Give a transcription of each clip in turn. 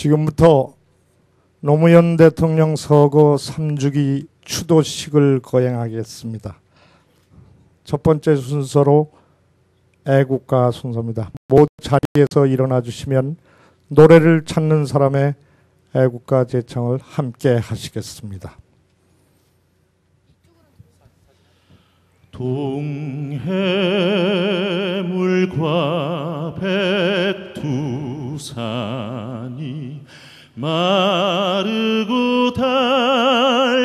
지금부터 노무현 대통령 서거 3주기 추도식을 거행하겠습니다. 첫 번째 순서로 애국가 순서입니다. 모두 자리에서 일어나 주시면 노래를 찾는 사람의 애국가 제창을 함께 하시겠습니다. 동해물과 백두산이 마르고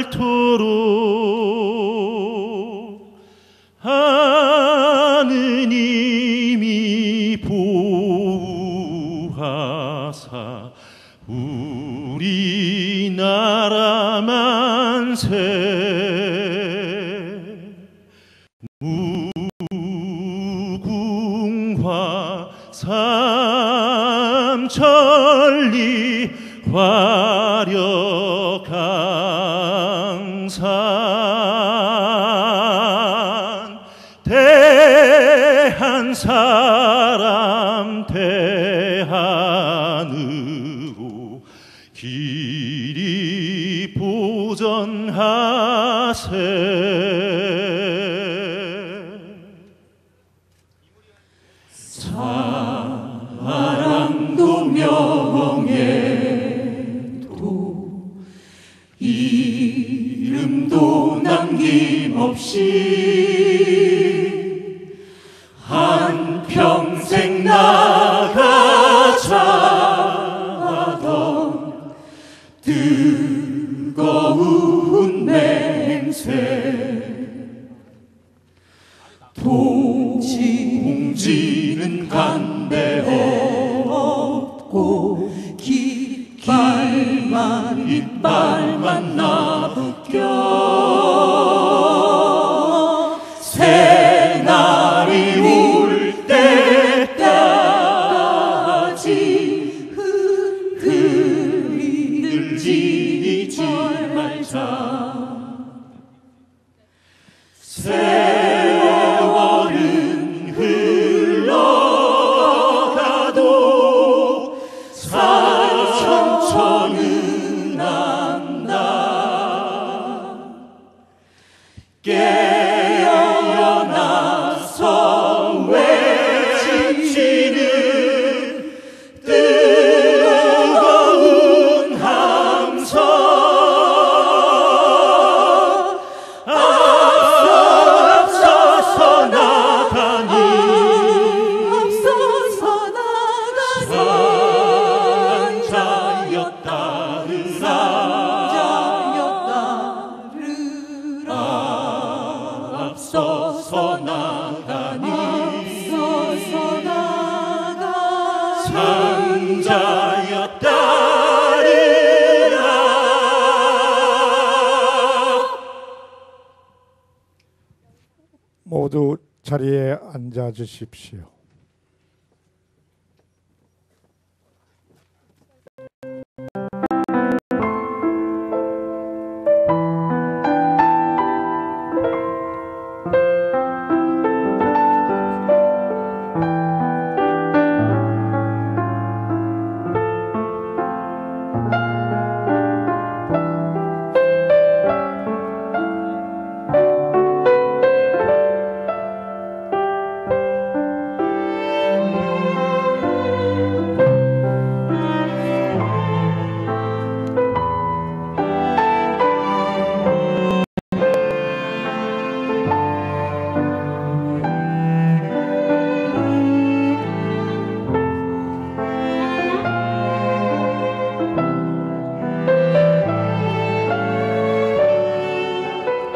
닳도록 하느님이 보호하사 우리나라 만세 무궁화 삼천리 화려강산 대한사람 대한으로 길이 보전하세. 사랑도 명예도 이름도 남김없이 한평생 나가자던 뜨거운 맹세 동지는 간대 없고 이빨만 나부껴 새날이 올 때까지 흔들리지 말자. 세월은 흘러가도 사천천은 안다. 깨어나서 외치는 뜨거운 함성 앞서서 나가니 앞서서 나가니 상자여 따르라. 모두 자리에 앉아 주십시오.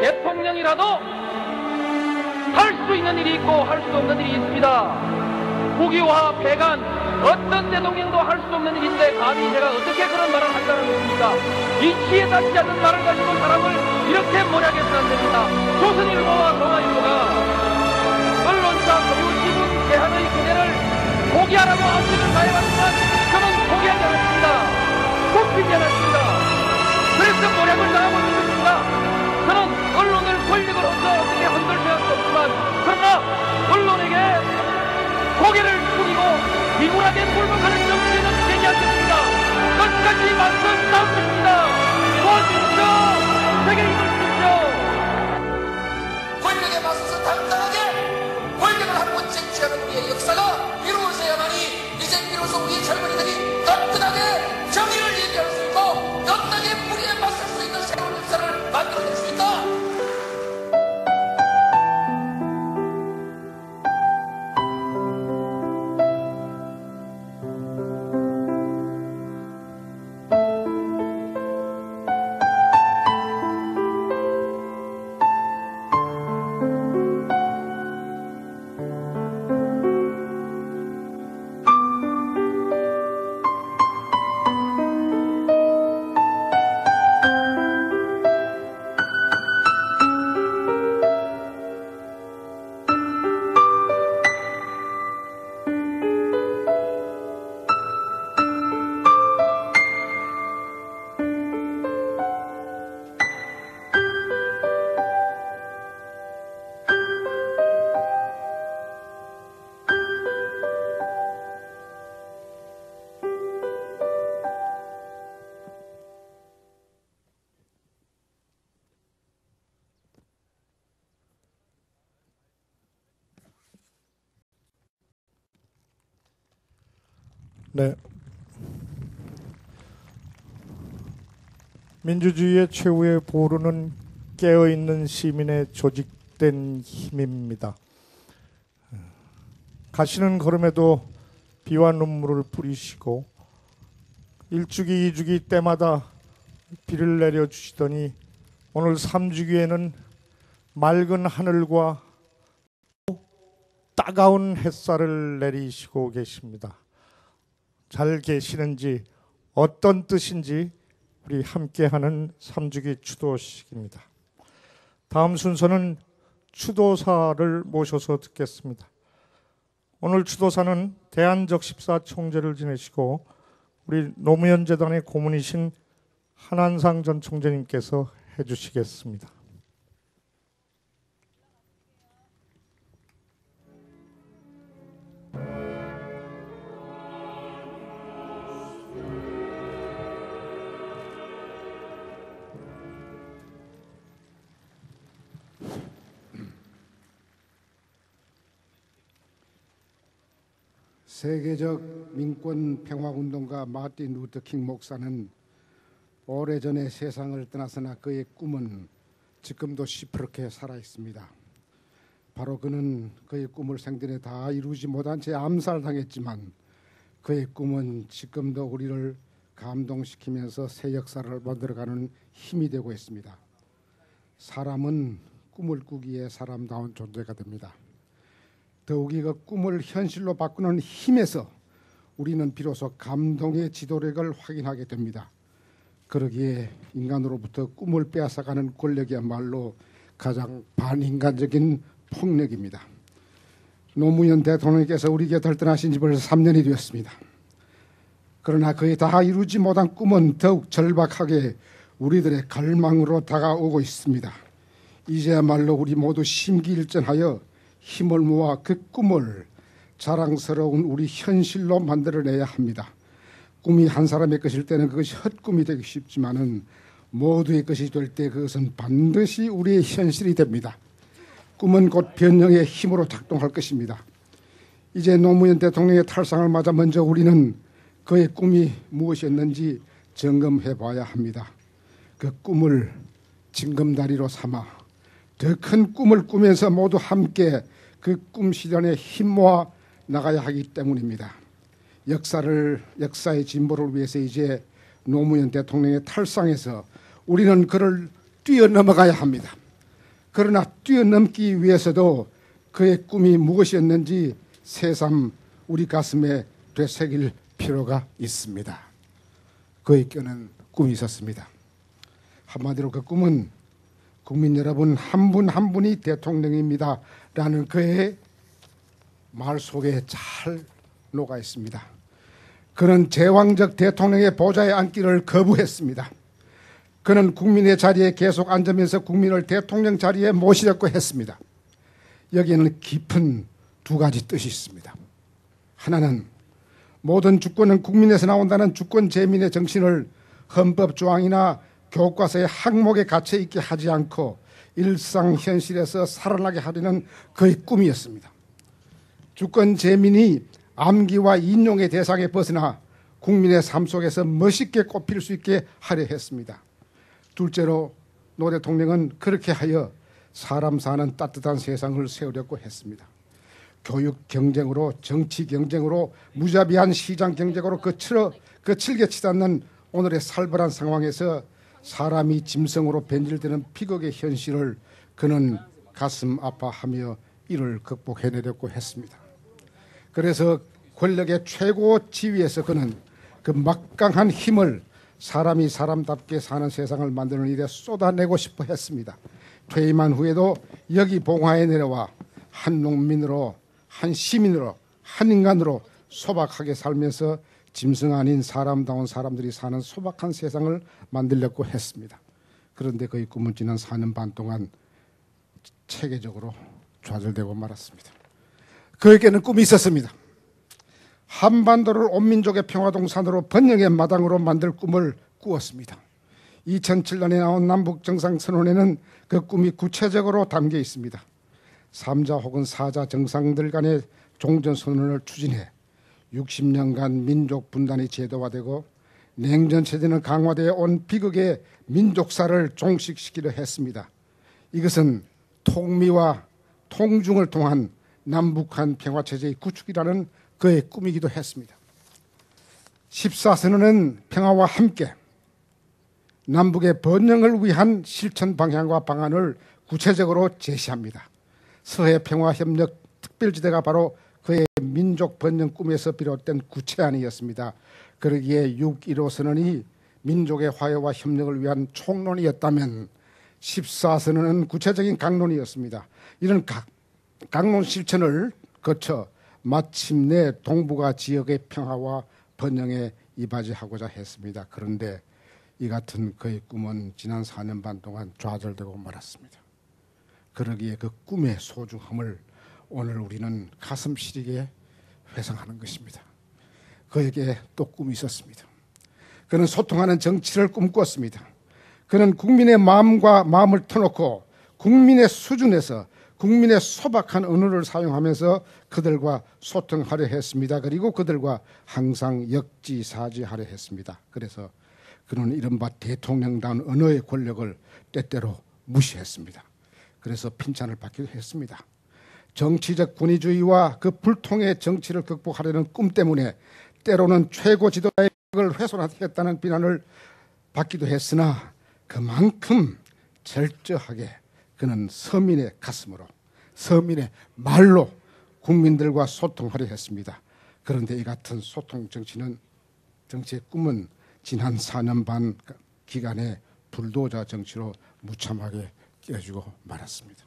대통령이라도 할 수 있는 일이 있고 할 수 없는 일이 있습니다. 국유화 배관 어떤 대통령도 할 수 없는 일인데 감히 제가 어떻게 그런 말을 한다는 것입니까? 이치에 닿지 않는 말을 가지고 사람을 이렇게 모략해서는 안 됩니다. 조선일보와 동아일보가 언론사 소유지분 제한의 그대를 포기하라고 압력을 가해왔지만 저는 포기하지 않았습니다. 굽히지 않았습니다. 그래서 모략을 당하고 있는 것입니다. 저는 언론을 권력으로서 어떻게 흔들 수도 없지만 그러나 언론에게 고개를 숙이고 비굴하게 굴복하는 정치는 되지 않겠습니다. 끝까지 맞서 싸울 것입니다. 도와주십시오. 제게 힘을 주십시오. 권력에 맞서서 당당하게 권력을 한번 쟁취하는 우리의 역사가 이루어져야만이 이제 비로소 우리 젊은이들이 떳떳하게 정의를 얘기할 수 있고 떳떳하게 불의에 맞설 수 있는 새로운 역사를 만들어낼 수 있다. 네. 민주주의의 최후의 보루는 깨어있는 시민의 조직된 힘입니다. 가시는 걸음에도 비와 눈물을 뿌리시고 일주기, 이주기 때마다 비를 내려주시더니 오늘 삼주기에는 맑은 하늘과 따가운 햇살을 내리시고 계십니다. 잘 계시는지 어떤 뜻인지 우리 함께하는 삼주기 추도식입니다. 다음 순서는 추도사를 모셔서 듣겠습니다. 오늘 추도사는 대한적십사 총재를 지내시고 우리 노무현 재단의 고문이신 한한상 전 총재님께서 해주시겠습니다. 세계적 민권 평화운동가 마틴 루터 킹 목사는 오래전에 세상을 떠났으나 그의 꿈은 지금도 시퍼렇게 살아있습니다. 바로 그는 그의 꿈을 생전에 다 이루지 못한 채 암살당했지만 그의 꿈은 지금도 우리를 감동시키면서 새 역사를 만들어가는 힘이 되고 있습니다. 사람은 꿈을 꾸기에 사람다운 존재가 됩니다. 더욱이 그 꿈을 현실로 바꾸는 힘에서 우리는 비로소 감동의 지도력을 확인하게 됩니다. 그러기에 인간으로부터 꿈을 빼앗아가는 권력이야말로 가장 반인간적인 폭력입니다. 노무현 대통령께서 우리 곁을 떠나신 지 벌써 3년이 되었습니다. 그러나 그의 다 이루지 못한 꿈은 더욱 절박하게 우리들의 갈망으로 다가오고 있습니다. 이제야말로 우리 모두 심기일전하여 힘을 모아 그 꿈을 자랑스러운 우리 현실로 만들어내야 합니다. 꿈이 한 사람의 것일 때는 그것이 헛꿈이 되기 쉽지만은 모두의 것이 될 때 그것은 반드시 우리의 현실이 됩니다. 꿈은 곧 변형의 힘으로 작동할 것입니다. 이제 노무현 대통령의 탈상을 맞아 먼저 우리는 그의 꿈이 무엇이었는지 점검해 봐야 합니다. 그 꿈을 징검다리로 삼아 더 큰 꿈을 꾸면서 모두 함께 그 꿈 실현에 힘 모아 나가야 하기 때문입니다. 역사의 진보를 위해서 이제 노무현 대통령의 탈상에서 우리는 그를 뛰어넘어가야 합니다. 그러나 뛰어넘기 위해서도 그의 꿈이 무엇이었는지 새삼 우리 가슴에 되새길 필요가 있습니다. 그의 껴는 꿈이 있었습니다. 한마디로 그 꿈은 국민 여러분 한 분 한 분이 대통령입니다 라는 그의 말 속에 잘 녹아 있습니다. 그는 제왕적 대통령의 보좌에 앉기를 거부했습니다. 그는 국민의 자리에 계속 앉으면서 국민을 대통령 자리에 모시려고 했습니다. 여기에는 깊은 두 가지 뜻이 있습니다. 하나는 모든 주권은 국민에서 나온다는 주권 재민의 정신을 헌법 조항이나 교과서의 항목에 갇혀 있게 하지 않고 일상 현실에서 살아나게 하려는 그의 꿈이었습니다. 주권 재민이 암기와 인용의 대상에 벗어나 국민의 삶 속에서 멋있게 꼽힐 수 있게 하려 했습니다. 둘째로 노 대통령은 그렇게 하여 사람 사는 따뜻한 세상을 세우려고 했습니다. 교육 경쟁으로, 정치 경쟁으로, 무자비한 시장 경쟁으로 거칠게 치닫는 오늘의 살벌한 상황에서 사람이 짐승으로 변질되는 비극의 현실을 그는 가슴 아파하며 이를 극복해내려고 했습니다. 그래서 권력의 최고 지위에서 그는 그 막강한 힘을 사람이 사람답게 사는 세상을 만드는 일에 쏟아내고 싶어 했습니다. 퇴임한 후에도 여기 봉화에 내려와 한 농민으로, 한 시민으로, 한 인간으로 소박하게 살면서 짐승 아닌 사람다운 사람들이 사는 소박한 세상을 만들려고 했습니다. 그런데 그의 꿈은 지난 4년 반 동안 체계적으로 좌절되고 말았습니다. 그에게는 꿈이 있었습니다. 한반도를 온민족의 평화동산으로 번영의 마당으로 만들 꿈을 꾸었습니다. 2007년에 나온 남북정상선언에는 그 꿈이 구체적으로 담겨 있습니다. 3자 혹은 4자 정상들 간의 종전선언을 추진해 60년간 민족 분단이 제도화되고 냉전체제는 강화되어 온 비극의 민족사를 종식시키려 했습니다. 이것은 통미와 통중을 통한 남북한 평화체제의 구축이라는 그의 꿈이기도 했습니다. 14선언은 평화와 함께 남북의 번영을 위한 실천 방향과 방안을 구체적으로 제시합니다. 서해 평화협력 특별지대가 바로 그의 민족 번영 꿈에서 비롯된 구체안이었습니다. 그러기에 6.15 선언이 민족의 화해와 협력을 위한 총론이었다면 14선언은 구체적인 강론이었습니다. 이런 강론 실천을 거쳐 마침내 동북아 지역의 평화와 번영에 이바지하고자 했습니다. 그런데 이 같은 그의 꿈은 지난 4년 반 동안 좌절되고 말았습니다. 그러기에 그 꿈의 소중함을 오늘 우리는 가슴 시리게 회상하는 것입니다. 그에게 또 꿈이 있었습니다. 그는 소통하는 정치를 꿈꿨습니다. 그는 국민의 마음을 터놓고 국민의 수준에서 국민의 소박한 언어를 사용하면서 그들과 소통하려 했습니다. 그리고 그들과 항상 역지사지하려 했습니다. 그래서 그는 이른바 대통령다운 언어의 권력을 때때로 무시했습니다. 그래서 핀잔을 받기도 했습니다. 정치적 권위주의와 그 불통의 정치를 극복하려는 꿈 때문에 때로는 최고 지도자의 을 훼손하겠다는 비난을 받기도 했으나 그만큼 철저하게 그는 서민의 가슴으로, 서민의 말로 국민들과 소통하려 했습니다. 그런데 이 같은 소통 정치의 꿈은 지난 4년 반 기간에 불도저 정치로 무참하게 깨지고 말았습니다.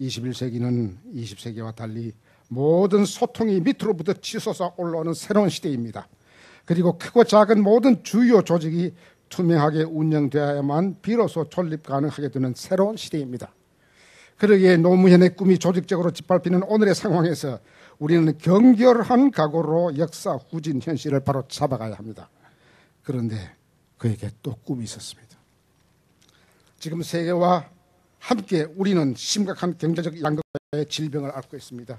21세기는 20세기와 달리 모든 소통이 밑으로부터 치솟아 올라오는 새로운 시대입니다. 그리고 크고 작은 모든 주요 조직이 투명하게 운영되어야만 비로소 존립 가능하게 되는 새로운 시대입니다. 그러기에 노무현의 꿈이 조직적으로 짓밟히는 오늘의 상황에서 우리는 경결한 각오로 역사 후진 현실을 바로 잡아가야 합니다. 그런데 그에게 또 꿈이 있었습니다. 지금 세계와 함께 우리는 심각한 경제적 양극화의 질병을 앓고 있습니다.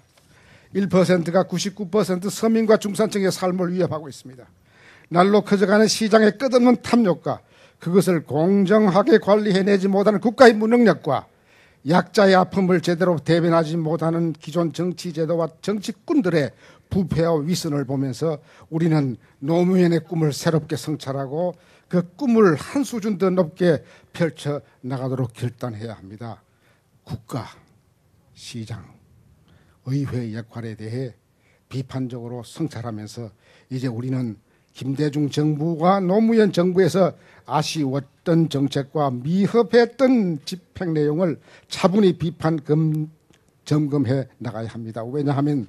1%가 99% 서민과 중산층의 삶을 위협하고 있습니다. 날로 커져가는 시장의 끝없는 탐욕과 그것을 공정하게 관리해내지 못하는 국가의 무능력과 약자의 아픔을 제대로 대변하지 못하는 기존 정치제도와 정치꾼들의 부패와 위선을 보면서 우리는 노무현의 꿈을 새롭게 성찰하고 그 꿈을 한 수준 더 높게 펼쳐나가도록 결단해야 합니다. 국가, 시장, 의회의 역할에 대해 비판적으로 성찰하면서 이제 우리는 김대중 정부와 노무현 정부에서 아쉬웠던 정책과 미흡했던 집행 내용을 차분히 점검해 나가야 합니다. 왜냐하면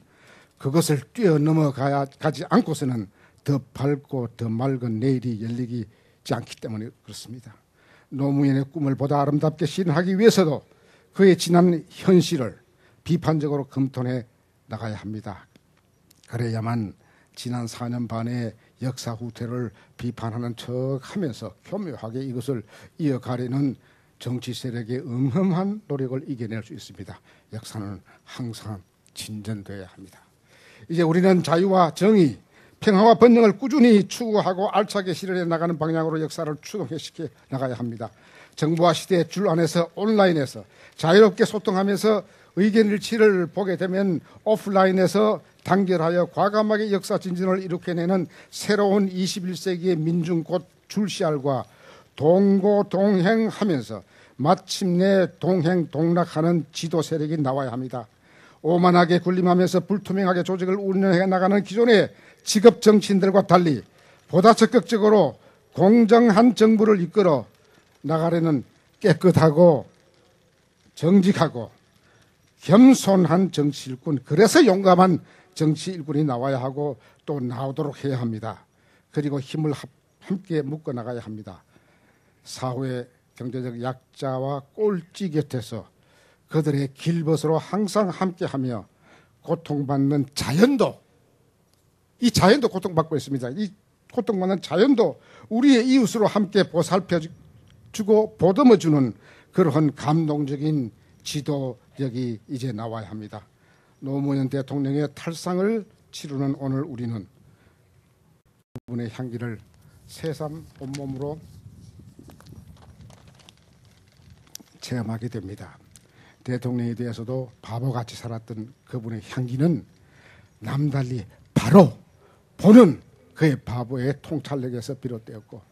그것을 뛰어넘어가지 않고서는 더 밝고 더 맑은 내일이 열리지 않기 때문에 그렇습니다. 노무현의 꿈을 보다 아름답게 실현하기 위해서도 그의 지난 현실을 비판적으로 검토해 나가야 합니다. 그래야만 지난 4년 반의 역사 후퇴를 비판하는 척하면서 교묘하게 이것을 이어가려는 정치 세력의 음험한 노력을 이겨낼 수 있습니다. 역사는 항상 진전되어야 합니다. 이제 우리는 자유와 정의, 평화와 번영을 꾸준히 추구하고 알차게 실현해 나가는 방향으로 역사를 추동시켜 나가야 합니다. 정부와 시대의 줄 안에서 온라인에서 자유롭게 소통하면서 의견 일치를 보게 되면 오프라인에서 단결하여 과감하게 역사 진전을 일으켜내는 새로운 21세기의 민중 곧 줄시알과 동고동행하면서 마침내 동행동락하는 지도 세력이 나와야 합니다. 오만하게 군림하면서 불투명하게 조직을 운영해 나가는 기존의 직업 정치인들과 달리 보다 적극적으로 공정한 정부를 이끌어 나가려는 깨끗하고 정직하고 겸손한 정치 일꾼, 그래서 용감한 정치 일꾼이 나와야 하고 또 나오도록 해야 합니다. 그리고 힘을 함께 묶어 나가야 합니다. 사회 경제적 약자와 꼴찌 곁에서 그들의 길벗으로 항상 함께하며 고통받는 자연도, 이 자연도 고통받고 있습니다. 이 고통받는 자연도 우리의 이웃으로 함께 보살펴주고 보듬어주는 그러한 감동적인 지도력이 이제 나와야 합니다. 노무현 대통령의 탈상을 치르는 오늘 우리는 그분의 향기를 새삼 온몸으로 체험하게 됩니다. 대통령에 대해서도 바보같이 살았던 그분의 향기는 남달리 바로 보는 그의 바보의 통찰력에서 비롯되었고,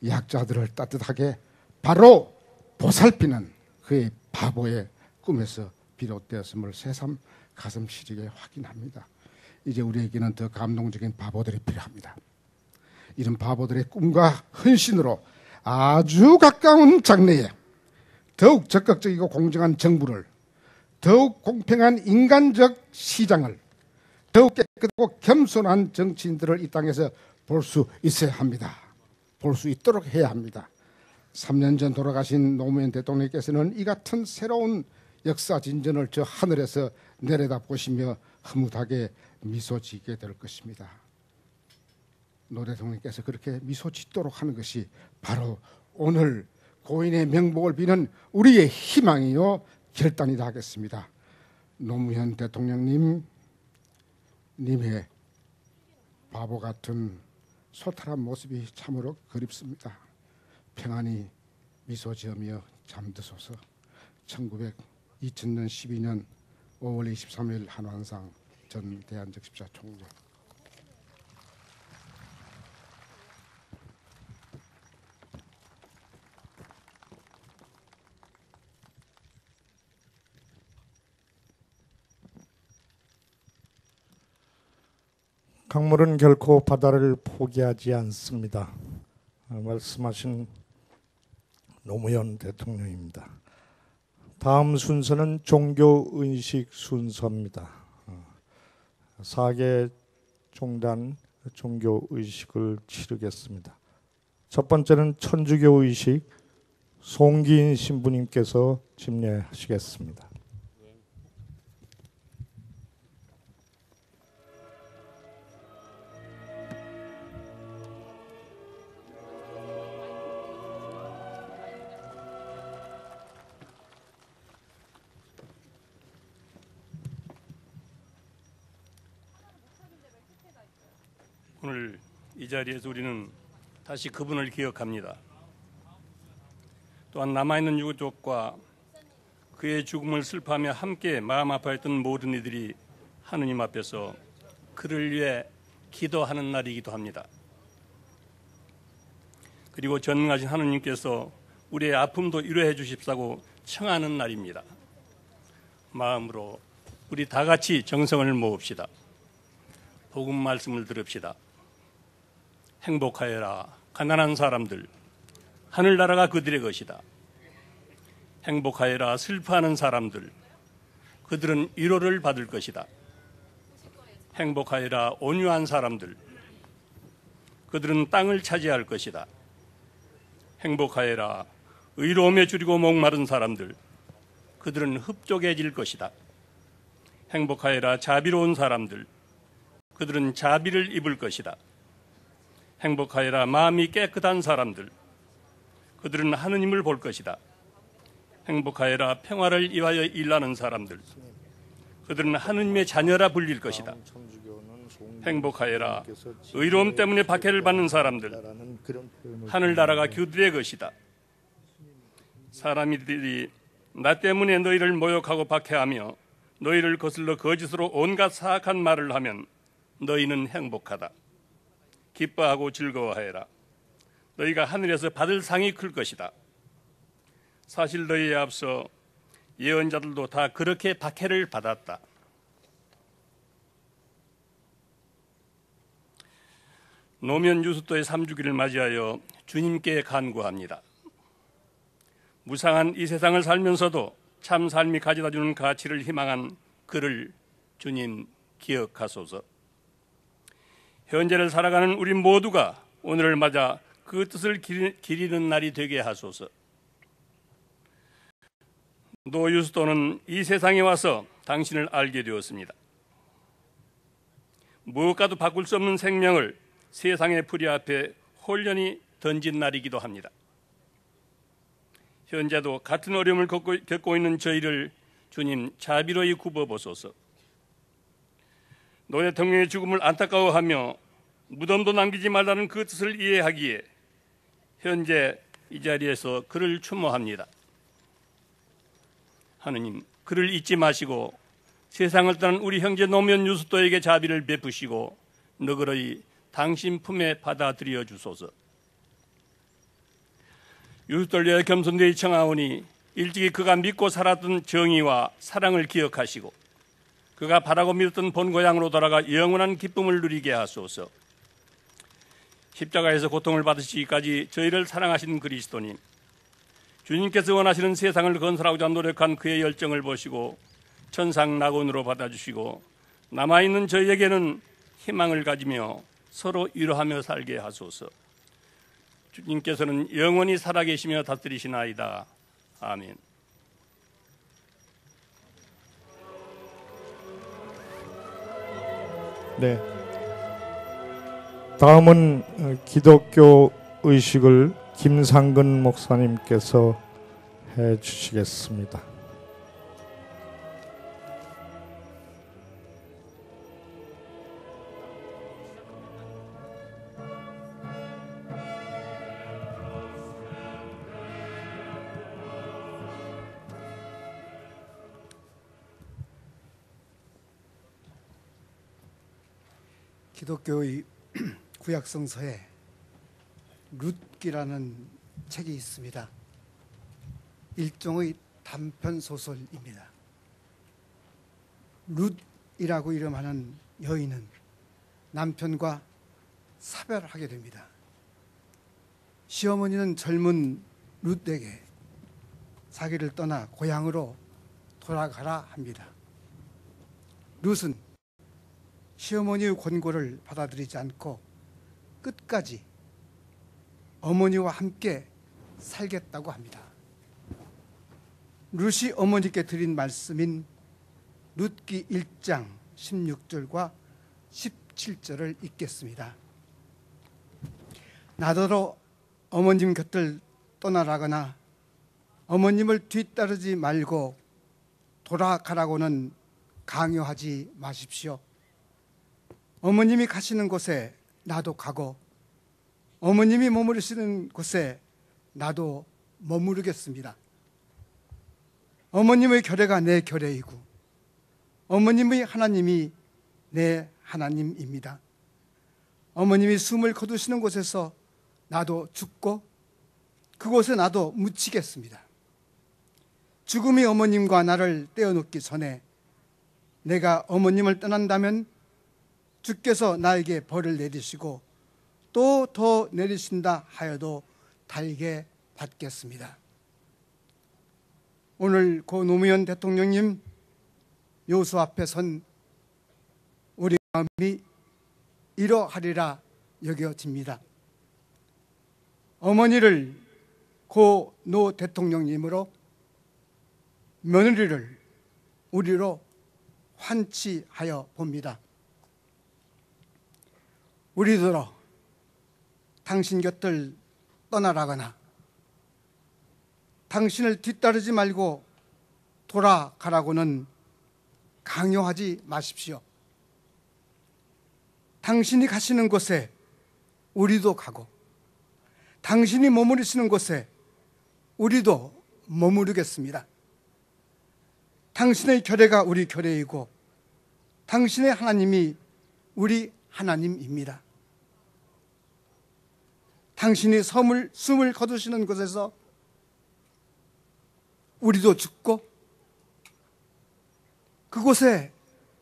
약자들을 따뜻하게 바로 보살피는 그의 바보의 꿈에서 비롯되었음을 새삼 가슴 시리게 확인합니다. 이제 우리에게는 더 감동적인 바보들이 필요합니다. 이런 바보들의 꿈과 헌신으로 아주 가까운 장래에 더욱 적극적이고 공정한 정부를, 더욱 공평한 인간적 시장을, 더욱 깨끗하고 겸손한 정치인들을 이 땅에서 볼 수 있어야 합니다. 볼 수 있도록 해야 합니다. 3년 전 돌아가신 노무현 대통령께서는 이 같은 새로운 역사 진전을 저 하늘에서 내려다 보시며 흐뭇하게 미소 짓게 될 것입니다. 노 대통령께서 그렇게 미소 짓도록 하는 것이 바로 오늘 고인의 명복을 비는 우리의 희망이요 결단이다 하겠습니다. 노무현 대통령님의 바보 같은 소탈한 모습이 참으로 그립습니다. 평안히 미소 지으며 잠드소서. 2000년 12년 5월 23일 한완상 전 대한적십자 총재. 강물은 결코 바다를 포기하지 않습니다. 말씀하신 노무현 대통령입니다. 다음 순서는 종교의식 순서입니다. 4개 종단 종교의식을 치르겠습니다. 첫 번째는 천주교의식 송기인 신부님께서 집례하시겠습니다. 오늘 이 자리에서 우리는 다시 그분을 기억합니다. 또한 남아있는 유족과 그의 죽음을 슬퍼하며 함께 마음 아파했던 모든 이들이 하느님 앞에서 그를 위해 기도하는 날이기도 합니다. 그리고 전능하신 하느님께서 우리의 아픔도 위로해 주십사고 청하는 날입니다. 마음으로 우리 다 같이 정성을 모읍시다. 복음 말씀을 들읍시다. 행복하여라 가난한 사람들, 하늘나라가 그들의 것이다. 행복하여라 슬퍼하는 사람들, 그들은 위로를 받을 것이다. 행복하여라 온유한 사람들, 그들은 땅을 차지할 것이다. 행복하여라 의로움에 줄이고 목마른 사람들, 그들은 흡족해질 것이다. 행복하여라 자비로운 사람들, 그들은 자비를 입을 것이다. 행복하여라 마음이 깨끗한 사람들. 그들은 하느님을 볼 것이다. 행복하여라 평화를 위하여 일하는 사람들. 그들은 하느님의 자녀라 불릴 것이다. 행복하여라 의로움 때문에 박해를 받는 사람들. 하늘나라가 그들의 것이다. 사람들이 나 때문에 너희를 모욕하고 박해하며 너희를 거슬러 거짓으로 온갖 사악한 말을 하면 너희는 행복하다. 기뻐하고 즐거워하여라. 너희가 하늘에서 받을 상이 클 것이다. 사실 너희에 앞서 예언자들도 다 그렇게 박해를 받았다. 노면 유수도의 3주기를 맞이하여 주님께 간구합니다. 무상한 이 세상을 살면서도 참 삶이 가져다주는 가치를 희망한 그를 주님 기억하소서. 현재를 살아가는 우리 모두가 오늘을 맞아 그 뜻을 기리는 날이 되게 하소서. 노 유수도는 이 세상에 와서 당신을 알게 되었습니다. 무엇과도 바꿀 수 없는 생명을 세상의 풀이 앞에 홀연히 던진 날이기도 합니다. 현재도 같은 어려움을 겪고 있는 저희를 주님 자비로이 굽어보소서. 노 대통령의 죽음을 안타까워하며 무덤도 남기지 말라는 그 뜻을 이해하기에 현재 이 자리에서 그를 추모합니다. 하느님, 그를 잊지 마시고 세상을 떠난 우리 형제 노면 유수도에게 자비를 베푸시고 너그러이 당신 품에 받아들여 주소서. 유수도를 위하여 겸손되이 청하오니 일찍이 그가 믿고 살았던 정의와 사랑을 기억하시고 그가 바라고 믿었던 본 고향으로 돌아가 영원한 기쁨을 누리게 하소서. 십자가에서 고통을 받으시기까지 저희를 사랑하신 그리스도님, 주님께서 원하시는 세상을 건설하고자 노력한 그의 열정을 보시고 천상 낙원으로 받아주시고 남아있는 저희에게는 희망을 가지며 서로 위로하며 살게 하소서. 주님께서는 영원히 살아계시며 다스리시나이다. 아멘. 네. 다음은 기독교 의식을 김상근 목사님께서 해 주시겠습니다. 기독교의 구약성서에 룻기라는 책이 있습니다. 일종의 단편 소설입니다. 룻이라고 이름하는 여인은 남편과 사별하게 됩니다. 시어머니는 젊은 룻에게 자기를 떠나 고향으로 돌아가라 합니다. 룻은 시어머니의 권고를 받아들이지 않고 끝까지 어머니와 함께 살겠다고 합니다. 룻이 어머니께 드린 말씀인 룻기 1장 16절과 17절을 읽겠습니다. 나더러 어머님 곁을 떠나라거나 어머님을 뒤따르지 말고 돌아가라고는 강요하지 마십시오. 어머님이 가시는 곳에 나도 가고 어머님이 머무르시는 곳에 나도 머무르겠습니다. 어머님의 결례가 내 결례이고 어머님의 하나님이 내 하나님입니다. 어머님이 숨을 거두시는 곳에서 나도 죽고 그곳에 나도 묻히겠습니다. 죽음이 어머님과 나를 떼어놓기 전에 내가 어머님을 떠난다면 주께서 나에게 벌을 내리시고 또 더 내리신다 하여도 달게 받겠습니다. 오늘 고 노무현 대통령님 묘소 앞에 선 우리 마음이 이러하리라 여겨집니다. 어머니를 고 노 대통령님으로 며느리를 우리로 환치하여 봅니다. 우리들어 당신 곁을 떠나라거나 당신을 뒤따르지 말고 돌아가라고는 강요하지 마십시오. 당신이 가시는 곳에 우리도 가고 당신이 머무르시는 곳에 우리도 머무르겠습니다. 당신의 결례가 우리 결례이고 당신의 하나님이 우리 하나님입니다. 당신이 숨을 거두시는 곳에서 우리도 죽고 그곳에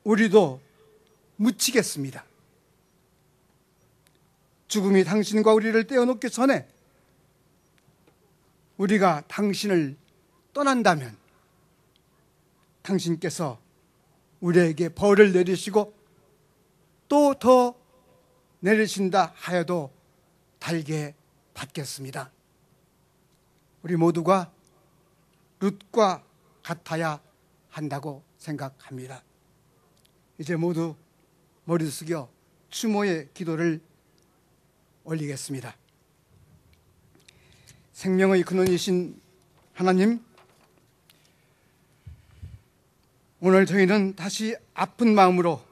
우리도 묻히겠습니다. 죽음이 당신과 우리를 떼어놓기 전에 우리가 당신을 떠난다면 당신께서 우리에게 벌을 내리시고 또 더 내리신다 하여도 달게 받겠습니다. 우리 모두가 룻과 같아야 한다고 생각합니다. 이제 모두 머리 숙여 추모의 기도를 올리겠습니다. 생명의 근원이신 하나님, 오늘 저희는 다시 아픈 마음으로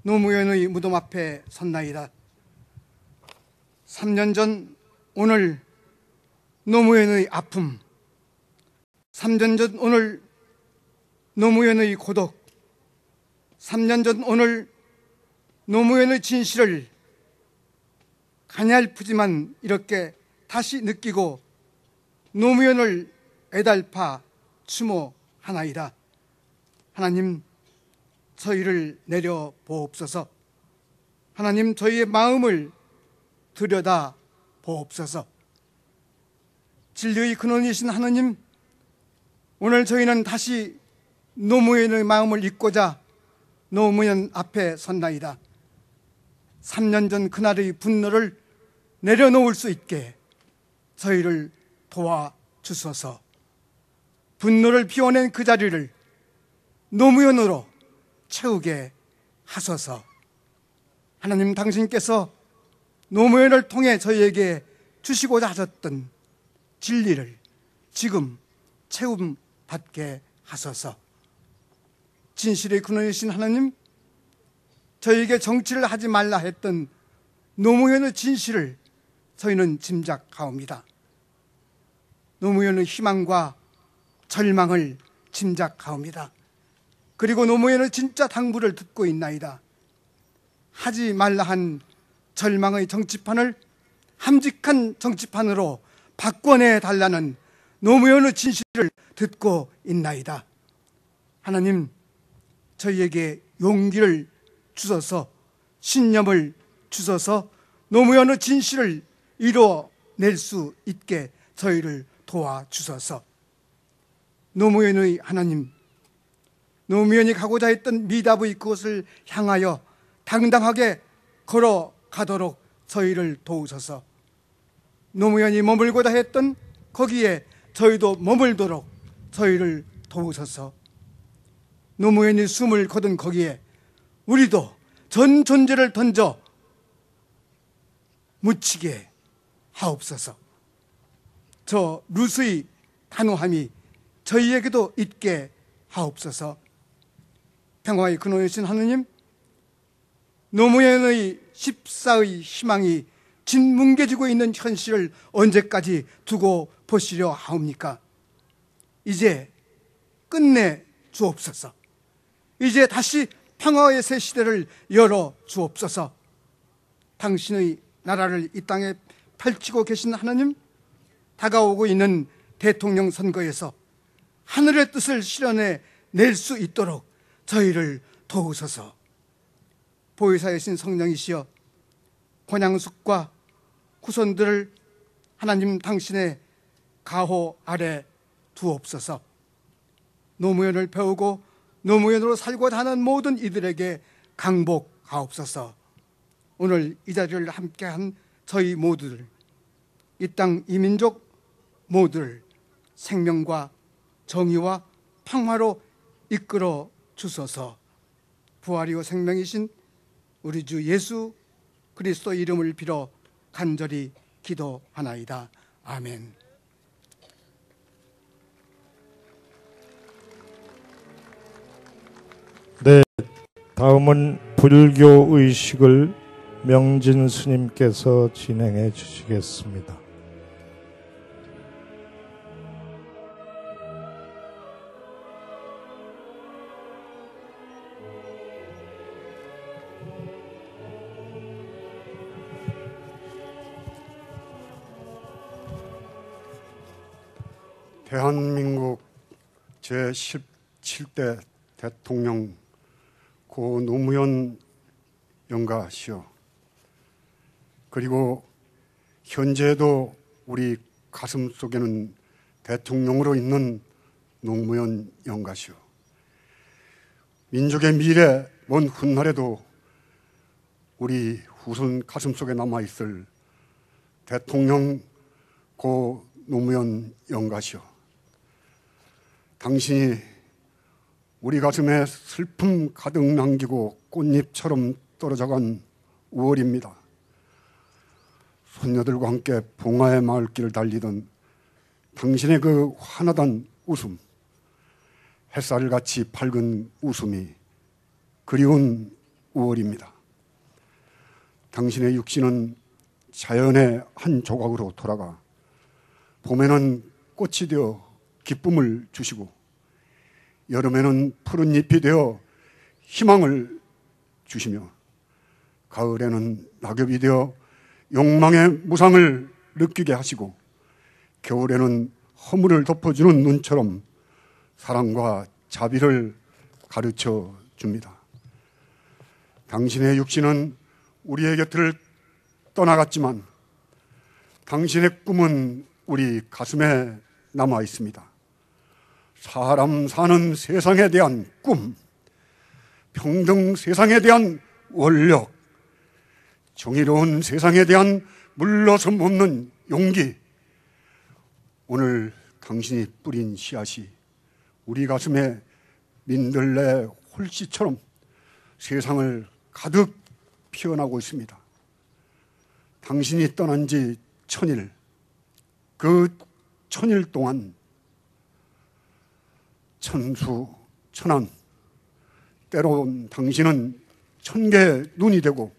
노무현의 무덤 앞에 섰나이다. 3년 전 오늘 노무현의 아픔, 3년 전 오늘 노무현의 고독, 3년 전 오늘 노무현의 진실을 가냘프지만 이렇게 다시 느끼고 노무현을 애달파 추모하나이다. 하나님, 저희를 내려보옵소서. 하나님, 저희의 마음을 들여다 보옵소서. 진리의 근원이신 하나님, 오늘 저희는 다시 노무현의 마음을 잊고자 노무현 앞에 섰나이다. 3년 전 그날의 분노를 내려놓을 수 있게 저희를 도와주소서. 분노를 비워낸 그 자리를 노무현으로 채우게 하소서. 하나님, 당신께서 노무현을 통해 저희에게 주시고자 하셨던 진리를 지금 채움받게 하소서. 진실의 근원이신 하나님, 저희에게 정치를 하지 말라 했던 노무현의 진실을 저희는 짐작하옵니다. 노무현의 희망과 절망을 짐작하옵니다. 그리고 노무현의 진짜 당부를 듣고 있나이다. 하지 말라 한 절망의 정치판을 함직한 정치판으로 바꿔내 달라는 노무현의 진실을 듣고 있나이다. 하나님, 저희에게 용기를 주소서, 신념을 주소서, 노무현의 진실을 이뤄낼 수 있게 저희를 도와주소서. 노무현의 하나님, 노무현이 가고자 했던 미답의 그곳을 향하여 당당하게 걸어가도록 저희를 도우소서. 노무현이 머물고자 했던 거기에 저희도 머물도록 저희를 도우소서. 노무현이 숨을 거둔 거기에 우리도 전 존재를 던져 묻히게 하옵소서. 저 룻의 단호함이 저희에게도 있게 하옵소서. 평화의 근원이신 하느님, 노무현의 14의 희망이 짓뭉개지고 있는 현실을 언제까지 두고 보시려 하옵니까? 이제 끝내 주옵소서. 이제 다시 평화의 새 시대를 열어 주옵소서. 당신의 나라를 이 땅에 펼치고 계신 하나님, 다가오고 있는 대통령 선거에서 하늘의 뜻을 실현해 낼 수 있도록 저희를 도우소서. 보혜사이신 성령이시여, 권양숙과 후손들을 하나님 당신의 가호 아래 두옵소서. 노무현을 배우고 노무현으로 살고자 하는 모든 이들에게 강복하옵소서. 오늘 이 자리를 함께한 저희 모두들, 이 땅 이민족 모두를 생명과 정의와 평화로 이끌어 주소서. 부활이요 생명이신 우리 주 예수 그리스도 이름을 빌어 간절히 기도하나이다. 아멘. 네, 다음은 불교 의식을 명진 스님께서 진행해 주시겠습니다. 대한민국 제17대 대통령 고 노무현 영가시오. 그리고 현재도 우리 가슴 속에는 대통령으로 있는 노무현 영가시오. 민족의 미래 먼 훗날에도 우리 후손 가슴 속에 남아있을 대통령 고 노무현 영가시오. 당신이 우리 가슴에 슬픔 가득 남기고 꽃잎처럼 떨어져간 5월입니다. 손녀들과 함께 봉화의 마을길을 달리던 당신의 그 환하단 웃음, 햇살같이 밝은 웃음이 그리운 5월입니다. 당신의 육신은 자연의 한 조각으로 돌아가 봄에는 꽃이 되어 기쁨을 주시고 여름에는 푸른 잎이 되어 희망을 주시며 가을에는 낙엽이 되어 욕망의 무상을 느끼게 하시고 겨울에는 허물을 덮어주는 눈처럼 사랑과 자비를 가르쳐 줍니다. 당신의 육신은 우리의 곁을 떠나갔지만 당신의 꿈은 우리 가슴에 남아 있습니다. 사람 사는 세상에 대한 꿈, 평등 세상에 대한 원력, 정의로운 세상에 대한 물러섬 없는 용기. 오늘 당신이 뿌린 씨앗이 우리 가슴에 민들레 홀씨처럼 세상을 가득 피어나고 있습니다. 당신이 떠난 지 1000일, 그 1000일 동안 천수천안, 때로는 당신은 1000개의 눈이 되고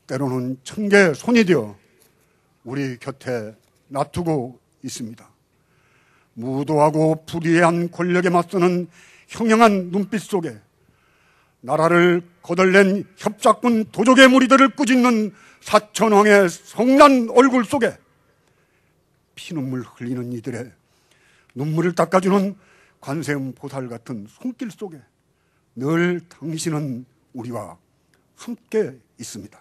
때로는 1000개의 손이 되어 우리 곁에 놔두고 있습니다. 무도하고 불의한 권력에 맞서는 형형한 눈빛 속에 나라를 거덜낸 협작군 도적의 무리들을 꾸짖는 사천왕의 성난 얼굴 속에 피눈물 흘리는 이들의 눈물을 닦아주는 관세음 보살 같은 손길 속에 늘 당신은 우리와 함께 있습니다.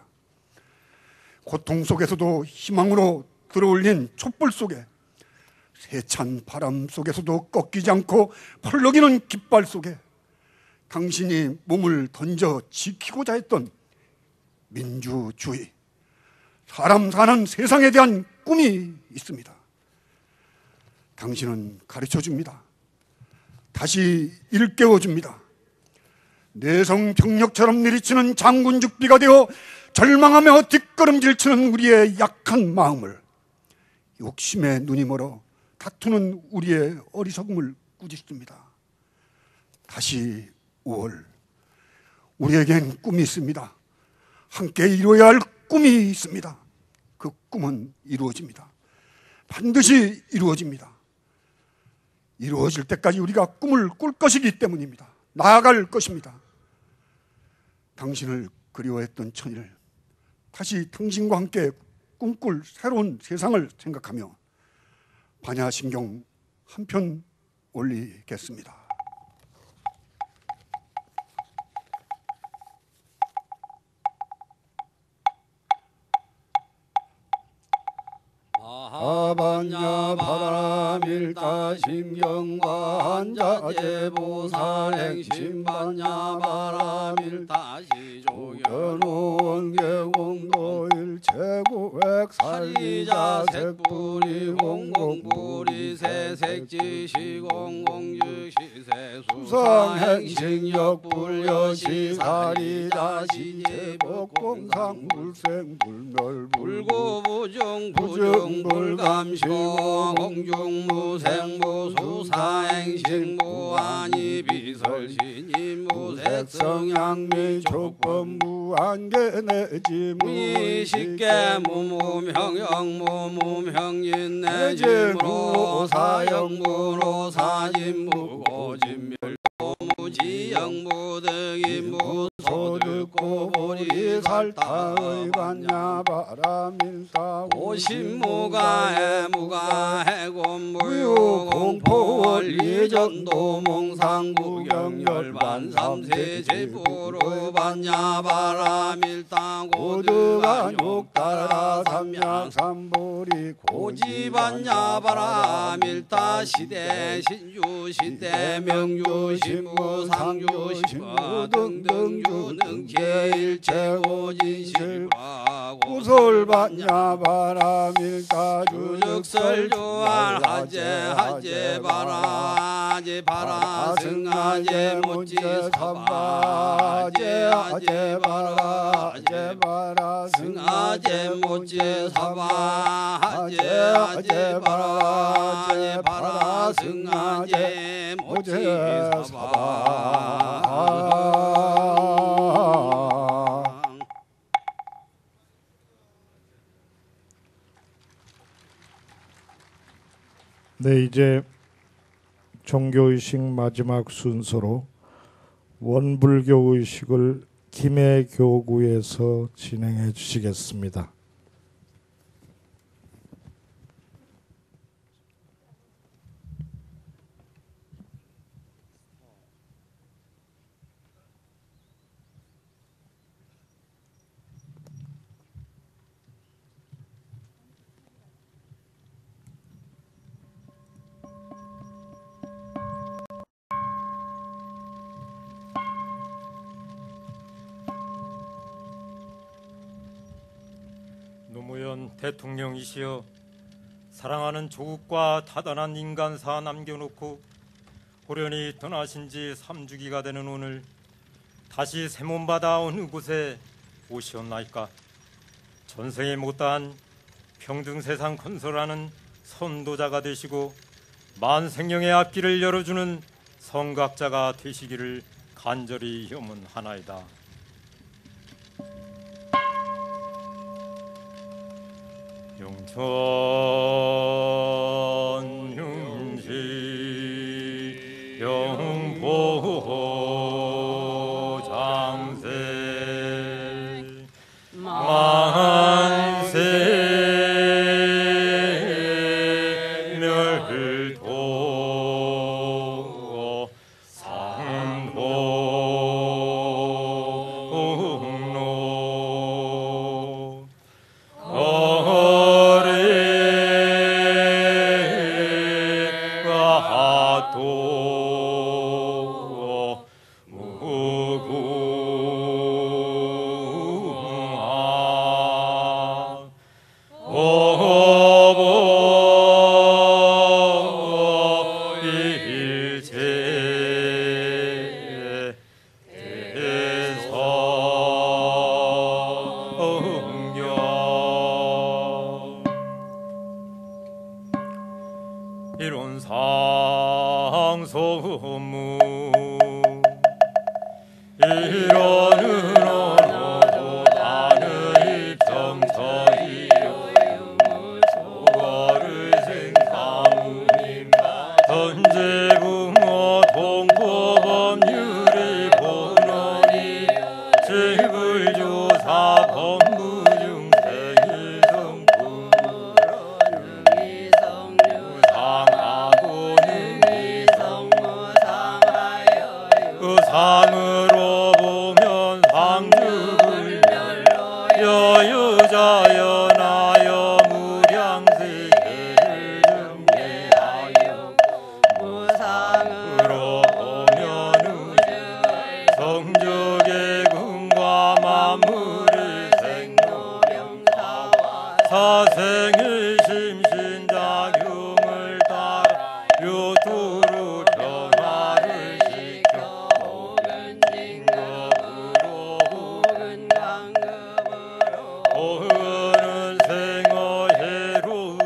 고통 속에서도 희망으로 들어올린 촛불 속에 세찬 바람 속에서도 꺾이지 않고 펄럭이는 깃발 속에 당신이 몸을 던져 지키고자 했던 민주주의, 사람 사는 세상에 대한 꿈이 있습니다. 당신은 가르쳐줍니다. 다시 일깨워줍니다. 내성병력처럼 내리치는 장군죽비가 되어 절망하며 뒷걸음질치는 우리의 약한 마음을, 욕심에 눈이 멀어 다투는 우리의 어리석음을 꾸짖습니다. 다시 5월, 우리에겐 꿈이 있습니다. 함께 이루어야 할 꿈이 있습니다. 그 꿈은 이루어집니다. 반드시 이루어집니다. 이루어질 때까지 우리가 꿈을 꿀 것이기 때문입니다. 나아갈 것입니다. 당신을 그리워했던 1000일, 다시 당신과 함께 꿈꿀 새로운 세상을 생각하며 반야심경 한 편 올리겠습니다. 아반야 바라밀다 심경과 한자제보살행 신반야 바라밀다 시조견원 개공도일 최고액 살리자 색불이 공공불이 세색지시 공공유시세 수상행식역 불여시 살리자 시제 복공상 불생 불멸 불고 부중 부중 불감시고 공중무생 무수사행식 무한이 비설신이 무색성양미 조건 무한계내지 미식계 무무명영 무무명인 내지무로 사영무로 사진무고진멸 무지영무등이 무소득고 보리살타의 반야바라밀다 오신무가해 무가해 곤무유 공포원리전도 몽상구경열반 삼세제부로 반야바라밀다 고드간욕따라 삼약삼보리 고지반야바라밀다 시대 신유 시대 명유 신무 상유 신무 등등 유능 제일체고진실과 구솔반야바라밀다 주적설조할 하제 바라제 바라 승하제 못지 사바제 하제 바라 승하제 못지 사바제 바라 승하제 못지 사바. 네, 이제 종교의식 마지막 순서로 원불교의식을 김해교구에서 진행해 주시겠습니다. 노무현 대통령이시여, 사랑하는 조국과 다단한 인간사 남겨놓고 호련히 떠나신 지 3주기가 되는 오늘 다시 새몸받아 어느 곳에 오시었나이까. 전생에 못다한 평등 세상 건설하는 선도자가 되시고 만생령의 앞길을 열어주는 성각자가 되시기를 간절히 염원하나이다. 영천 흉시 영보 장세 만세 멸도 상도 이론 상소무 이론은 하늘 정서이요 소거를 생사무님 던제붕어 동포법률의 본원이 지불조사 법무중 상으로 보면 상주불멸 여유자연하여 무량세계를 정계하여 무상으로 보면 우주 성적의 근과 만물의 생로병사와 사생의 심신작용을 따라 요토로 변화를 시켜 혹은 진급으로 혹은 오은은 생어해로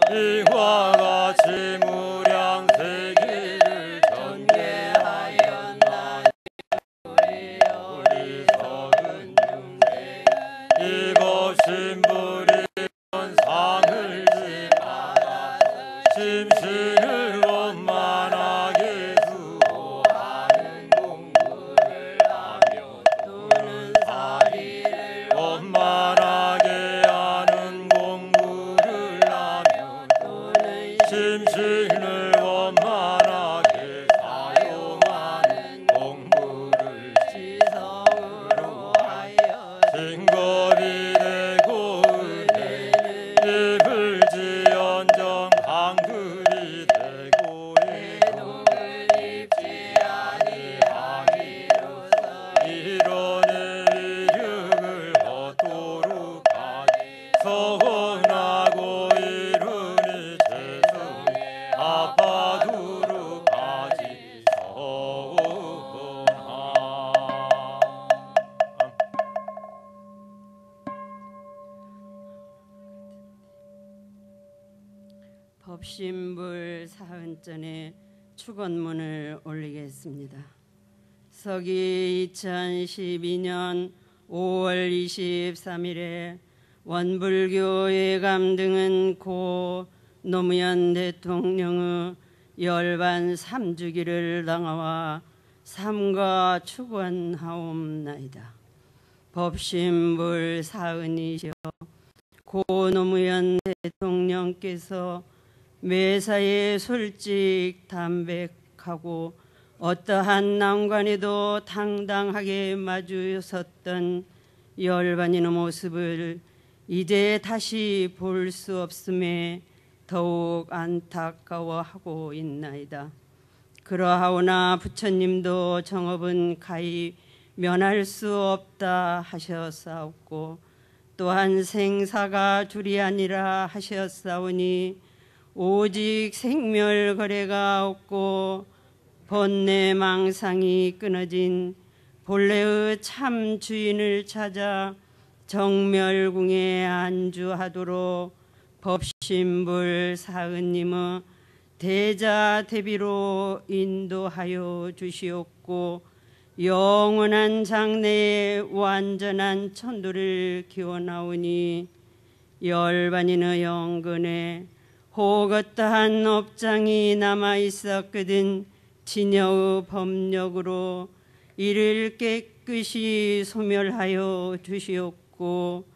이와 같이 무량 세계를 전개하였나니 우리 서은 이것이 무리한 상을 받아 심신을 원만하게 수호하는 공부를 하며 또는 사리를 원만하게 하는 공부를 하며 또는 심신을 원만하게 사용하는 공부를 지성으로 하여 징겁이 되고 이불지언정 한글이 되고 해독을 입지 아니하기로서 이론의 위력을 얻도록 하지 서원하고 이르니 죄성에 아파두록 하지 서원하. 법신불 사흔전에 축원문을 올리겠습니다. 서기 2012년 5월 23일에 원불교 예감 등은 고 노무현 대통령의 열반 3주기를 당하와 삼가 축원하옵나이다. 법신불 사흔이시여 고 노무현 대통령께서 매사에 솔직 담백하고 어떠한 난관에도 당당하게 마주섰던 열반인의 모습을 이제 다시 볼 수 없음에 더욱 안타까워하고 있나이다. 그러하오나 부처님도 정업은 가히 면할 수 없다 하셨사옵고 또한 생사가 둘이 아니라 하셨사오니 오직 생멸거래가 없고 번뇌망상이 끊어진 본래의 참 주인을 찾아 정멸궁에 안주하도록 법신불 사은님의 대자대비로 인도하여 주시옵고 영원한 장래에 완전한 천도를 기원하오니 열반인의 영근에 혹 어떠한 업장이 남아있었거든 진여의 법력으로 이를 깨끗이 소멸하여 주시옵고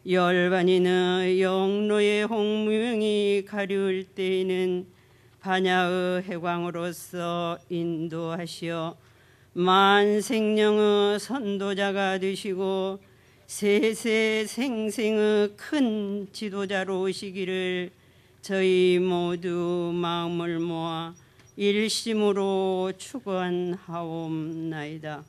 열반인의 영로의 홍무명이 가려울 때에는 반야의 해광으로서 인도하시어 만생령의 선도자가 되시고 세세생생의 큰 지도자로 오시기를 저희 모두 마음을 모아 일심으로 축원하옵나이다.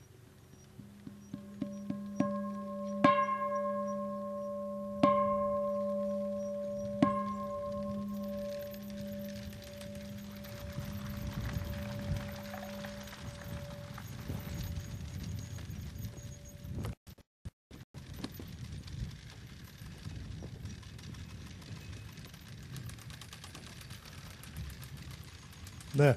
네,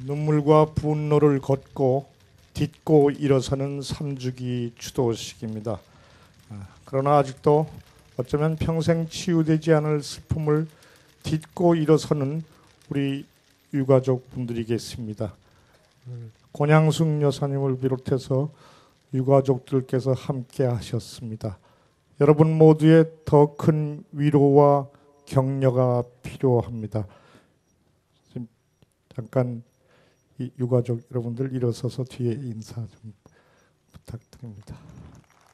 눈물과 분노를 걷고 딛고 일어서는 삼주기 추도식입니다. 그러나 아직도 어쩌면 평생 치유되지 않을 슬픔을 딛고 일어서는 우리 유가족 분들이 계십니다. 권양숙 여사님을 비롯해서 유가족들께서 함께 하셨습니다. 여러분 모두의 더 큰 위로와 격려가 필요합니다. 잠깐 이 유가족 여러분들 일어서서 뒤에 인사 좀 부탁드립니다.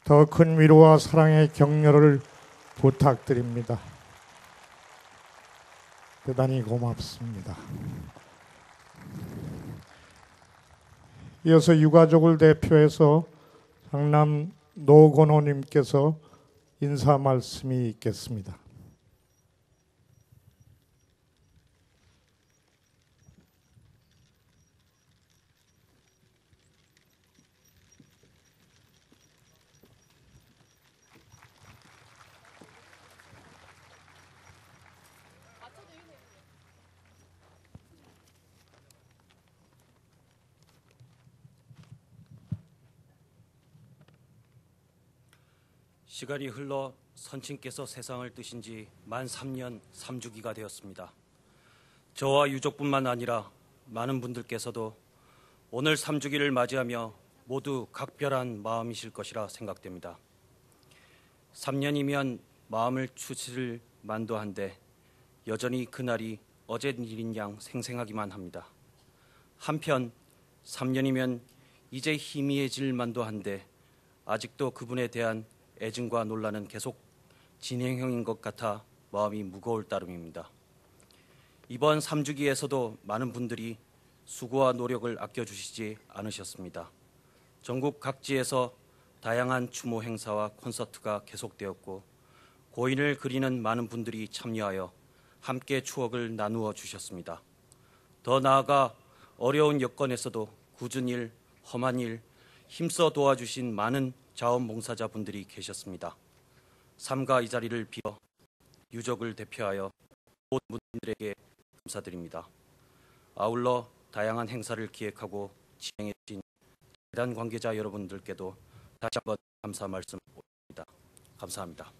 더 큰 위로와 사랑의 격려를 부탁드립니다. 대단히 고맙습니다. 이어서 유가족을 대표해서 장남 노건호님께서 인사 말씀이 있겠습니다. 시간이 흘러 선친께서 세상을 뜨신 지 만 3년 3주기가 되었습니다. 저와 유족뿐만 아니라 많은 분들께서도 오늘 3주기를 맞이하며 모두 각별한 마음이실 것이라 생각됩니다. 3년이면 마음을 추스릴 만도 한데 여전히 그날이 어제 일인 양 생생하기만 합니다. 한편 3년이면 이제 희미해질 만도 한데 아직도 그분에 대한 애증과 논란은 계속 진행형인 것 같아 마음이 무거울 따름입니다. 이번 3주기에서도 많은 분들이 수고와 노력을 아껴주시지 않으셨습니다. 전국 각지에서 다양한 추모 행사와 콘서트가 계속되었고 고인을 그리는 많은 분들이 참여하여 함께 추억을 나누어 주셨습니다. 더 나아가 어려운 여건에서도 굳은 일, 험한 일, 힘써 도와주신 많은 자원봉사자분들이 계셨습니다. 삼가 이 자리를 빌어 유족을 대표하여 모든 분들에게 감사드립니다. 아울러 다양한 행사를 기획하고 진행해 주신 재단 관계자 여러분들께도 다시 한번 감사 말씀 올립니다. 감사합니다.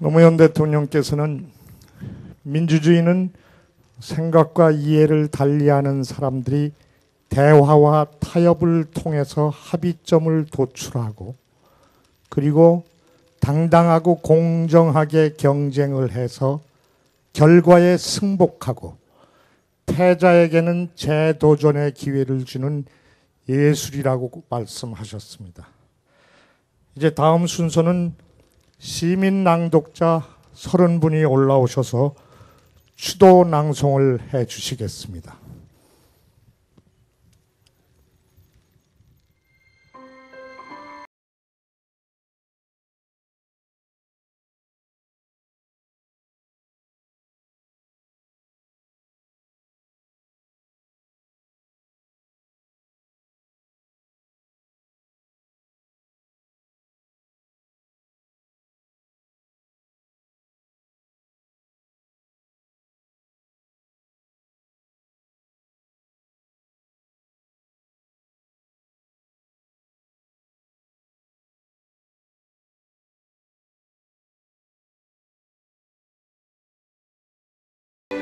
노무현 대통령께서는 민주주의는 생각과 이해를 달리하는 사람들이 대화와 타협을 통해서 합의점을 도출하고 그리고 당당하고 공정하게 경쟁을 해서 결과에 승복하고 패자에게는 재도전의 기회를 주는 예술이라고 말씀하셨습니다. 이제 다음 순서는 시민 낭독자 30분이 올라오셔서 추도 낭송을 해 주시겠습니다.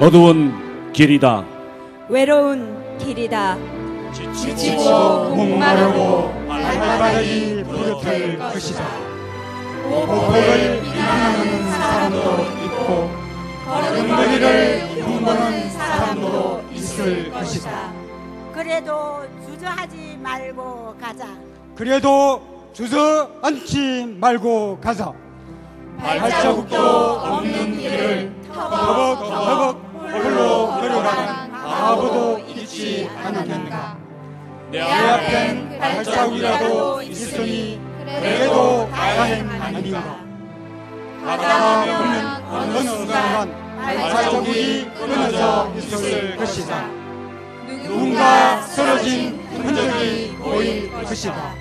어두운 길이다. 외로운 길이다. 지치고 목마르고 발바닥이 부르틀 것이다. 보복을 비난하는 사람도 있고 걸음걸이를 흉보는 사람도 있을 것이다. 그래도 주저하지 말고 가자. 그래도 주저앉지 말고 가자. 발자국도 없는 길을 터벅터벅 홀로 걸어가는 바보도 있지 않았는가. 내 앞엔 발자국이라도 있으니 그래도 다행 아닌가. 가다하면 어느 순간 발자국이 끊어져 있을 것이다. 누군가 쓰러진 흔적이 보일 것이다.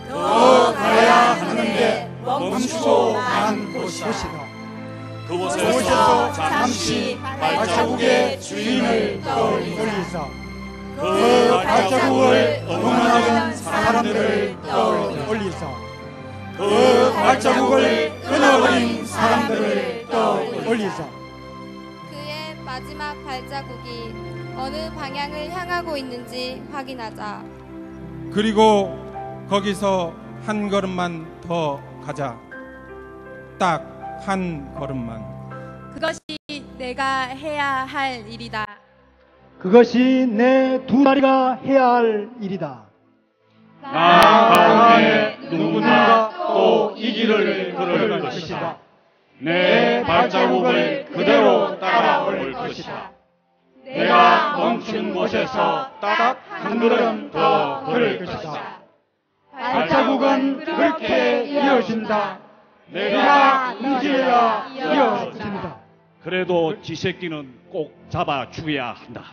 더 가야 하는데 멈추고 간 곳이다. 그곳에서 잠시 발자국의 주인을 떠올리자. 그 발자국을 응원하는 사람들을 떠올리자. 그 발자국을 끊어버린 사람들을 떠올리자. 그의 마지막 발자국이 어느 방향을 향하고 있는지 확인하자. 그리고 거기서 한 걸음만 더 가자. 딱 한 걸음만. 그것이 내가 해야 할 일이다. 그것이 내 두 다리가 해야 할 일이다. 나 다음에 누군가 또 이 길을 걸을 것이다. 내 발자국을 그대로 따라올 것이다. 내가 멈춘 곳에서 딱 한 걸음 더 걸을 것이다. 발자국은 그렇게 이어진다. 내가 움직여야 이어집니다. 그래도 쥐새끼는 꼭 잡아 죽여야 한다.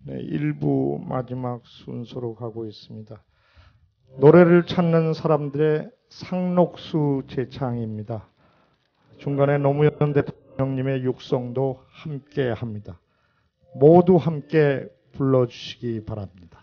네, 1부 마지막 순서로 가고 있습니다. 노래를 찾는 사람들의 상록수 제창입니다. 중간에 노무현 대통령님의 육성도 함께 합니다. 모두 함께 불러주시기 바랍니다.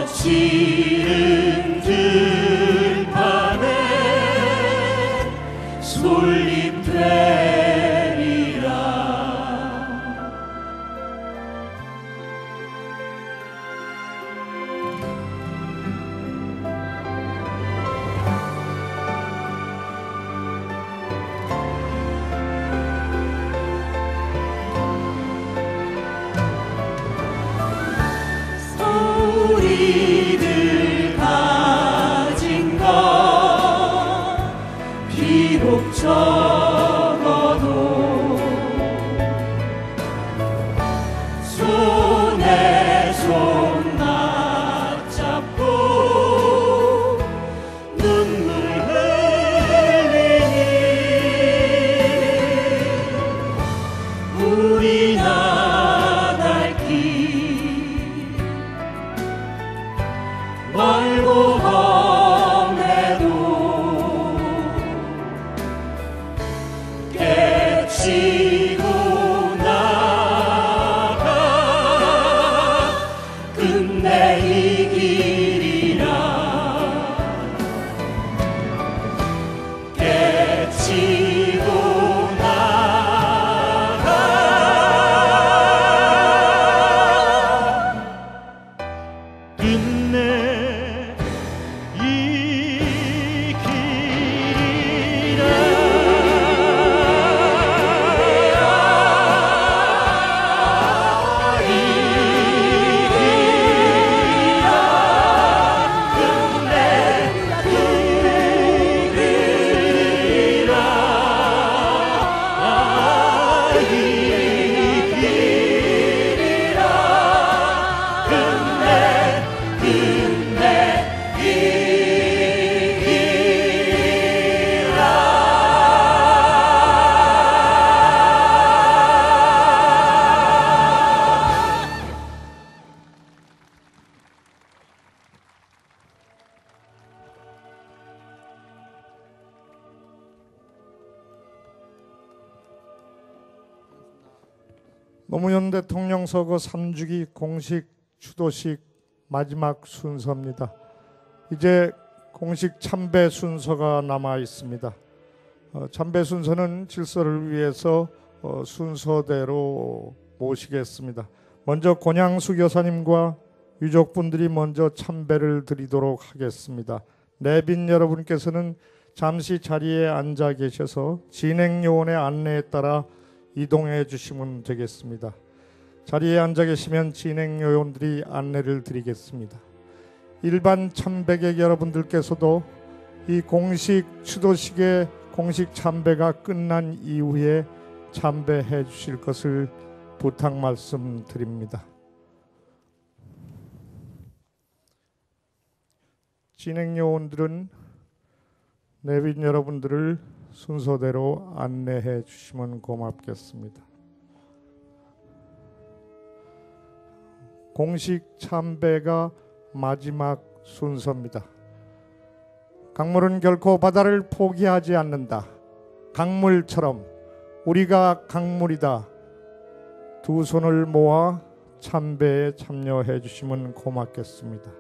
거칠은 들판에 솔잎되리라. 우리들 가진 것 비록 적어도 손에 손 맞잡고 눈물 흘리니 우리 나갈 길 멀고 험해도 깨치고 나가 끝내 이 길이라. 깨치고 나가 끝내 이 길이라. 이 길이라. 끝내 이 길이라. 이 길이라. 끝내 노무현 대통령 서거 3주기 공식 추도식 마지막 순서입니다. 이제 공식 참배 순서가 남아 있습니다. 참배 순서는 질서를 위해서 순서대로 모시겠습니다. 먼저 권양숙 여사님과 유족분들이 먼저 참배를 드리도록 하겠습니다. 내빈 여러분께서는 잠시 자리에 앉아 계셔서 진행 요원의 안내에 따라 이동해 주시면 되겠습니다. 자리에 앉아 계시면 진행 요원들이 안내를 드리겠습니다. 일반 참배객 여러분들께서도 이 공식 추도식의 공식 참배가 끝난 이후에 참배해 주실 것을 부탁 말씀드립니다. 진행 요원들은 내빈 여러분들을 순서대로 안내해 주시면 고맙겠습니다. 공식 참배가 마지막 순서입니다. 강물은 결코 바다를 포기하지 않는다. 강물처럼 우리가 강물이다. 두 손을 모아 참배에 참여해 주시면 고맙겠습니다.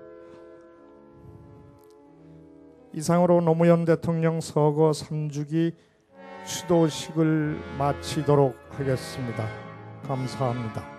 이상으로 노무현 대통령 서거 3주기 추도식을 마치도록 하겠습니다. 감사합니다.